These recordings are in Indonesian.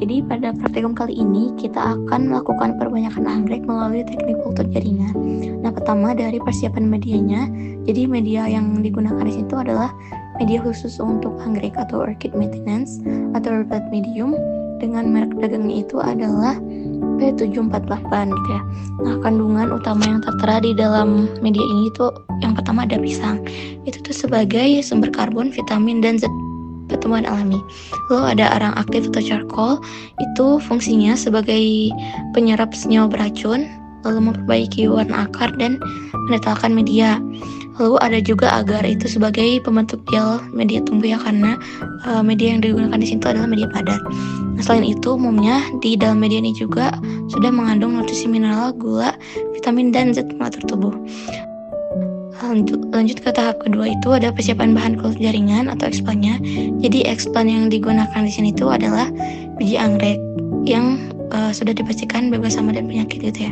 Jadi pada praktikum kali ini kita akan melakukan perbanyakan anggrek melalui teknik kultur jaringan. Nah, pertama dari persiapan medianya. Jadi media yang digunakan di situ adalah media khusus untuk anggrek atau orchid maintenance atau red medium dengan merek dagangnya itu adalah P748 gitu ya. Nah, kandungan utama yang tertera di dalam media ini itu yang pertama ada pisang. Itu tuh sebagai sumber karbon, vitamin, dan zat pertumbuhan alami. Lalu ada arang aktif atau charcoal, itu fungsinya sebagai penyerap senyawa beracun, lalu memperbaiki warna akar dan menetralkan media. Lalu ada juga agar, itu sebagai pembentuk gel media tumbuh ya, karena media yang digunakan di situ adalah media padat. Nah, selain itu umumnya di dalam media ini juga sudah mengandung nutrisi mineral, gula, vitamin, dan zat pengatur tubuh. Lanjut ke tahap kedua, itu ada persiapan bahan kultur jaringan atau explant-nya. Jadi explant yang digunakan di sini itu adalah biji anggrek yang sudah dipastikan bebas hama dan penyakit gitu ya.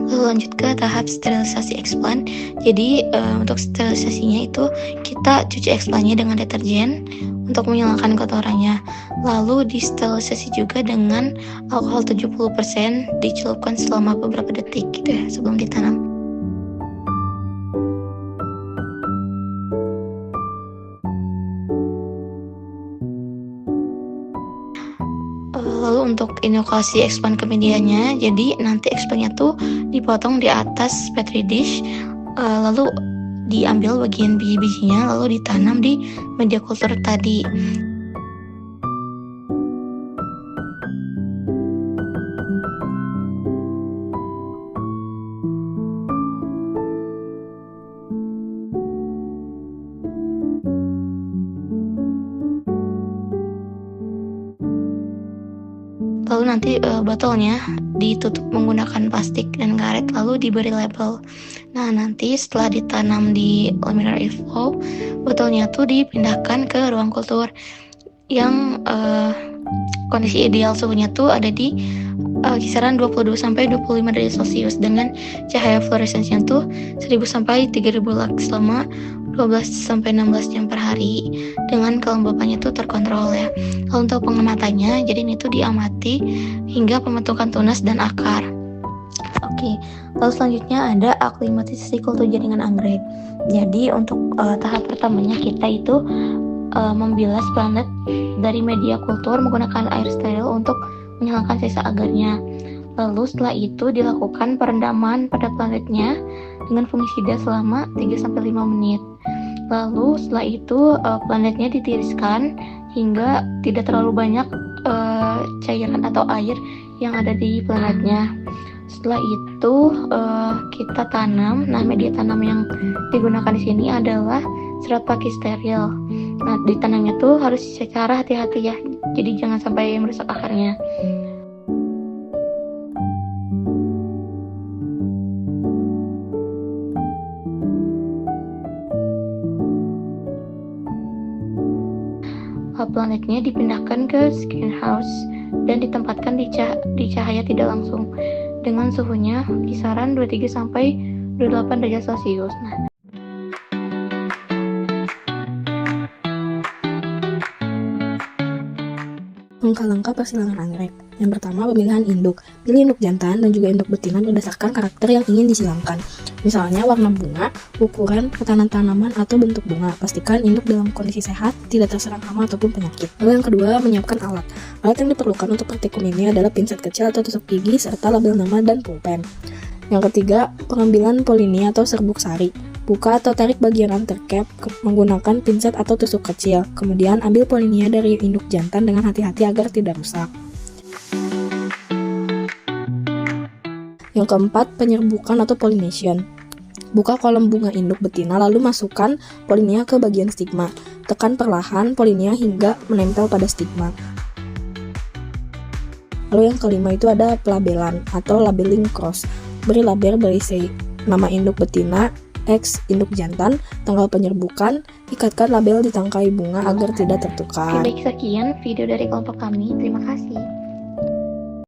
Lalu lanjut ke tahap sterilisasi explant. Jadi untuk sterilisasinya itu kita cuci explant-nya dengan deterjen untuk menghilangkan kotorannya. Lalu disterilisasi juga dengan alkohol 70%, dicelupkan selama beberapa detik gitu ya sebelum ditanam. Lalu untuk inokulasi explant ke medianya, jadi nanti explant-nya tuh dipotong di atas petri dish, lalu diambil bagian biji-bijinya, lalu ditanam di media kultur tadi. Lalu nanti botolnya ditutup menggunakan plastik dan karet, lalu diberi label. Nah, nanti setelah ditanam di laminar airflow, botolnya tuh dipindahkan ke ruang kultur yang kondisi ideal suhunya tuh ada di kisaran 22 sampai 25 derajat Celcius dengan cahaya fluoresensnya tuh 1000 sampai 3000 lux selama 12 sampai 16 jam per hari dengan kelembapannya tuh terkontrol ya. Lalu untuk pengamatannya, jadi ini tuh diamati hingga pembentukan tunas dan akar. Oke, lalu selanjutnya ada aklimatisasi kultur jaringan anggrek. Jadi untuk tahap pertamanya kita itu membilas planet dari media kultur menggunakan air steril untuk menghilangkan sisa agarnya. Lalu setelah itu dilakukan perendaman pada planetnya dengan fungisida selama 3-5 menit. Lalu setelah itu planetnya ditiriskan hingga tidak terlalu banyak cairan atau air yang ada di planetnya. Setelah itu kita tanam. Nah, media tanam yang digunakan di sini adalah serat paki steril. Nah, ditanamnya tuh harus secara hati-hati ya. Jadi jangan sampai merusak akarnya. Planetnya dipindahkan ke greenhouse dan ditempatkan di cahaya tidak langsung dengan suhunya kisaran 23 sampai 28 derajat Celcius. Nah, langkah-langkah persilangan anggrek. Yang pertama, pemilihan induk. Pilih induk jantan dan juga induk betina berdasarkan karakter yang ingin disilangkan. Misalnya warna bunga, ukuran, ketahanan tanaman, atau bentuk bunga. Pastikan induk dalam kondisi sehat, tidak terserang hama ataupun penyakit. Lalu yang kedua, menyiapkan alat. Alat yang diperlukan untuk praktikum ini adalah pinset kecil atau tusuk gigi, serta label nama dan pulpen. Yang ketiga, pengambilan polini atau serbuk sari. Buka atau tarik bagian undercap menggunakan pinset atau tusuk kecil. Kemudian ambil polinia dari induk jantan dengan hati-hati agar tidak rusak. Yang keempat, penyerbukan atau pollination. Buka kolom bunga induk betina lalu masukkan polinia ke bagian stigma. Tekan perlahan polinia hingga menempel pada stigma. Lalu yang kelima itu ada pelabelan atau labeling cross. Beri label berisi nama induk betina, X induk jantan, tanggal penyerbukan, ikatkan label di tangkai bunga agar tidak tertukar. Oke, baik, sekian video dari kelompok kami. Terima kasih.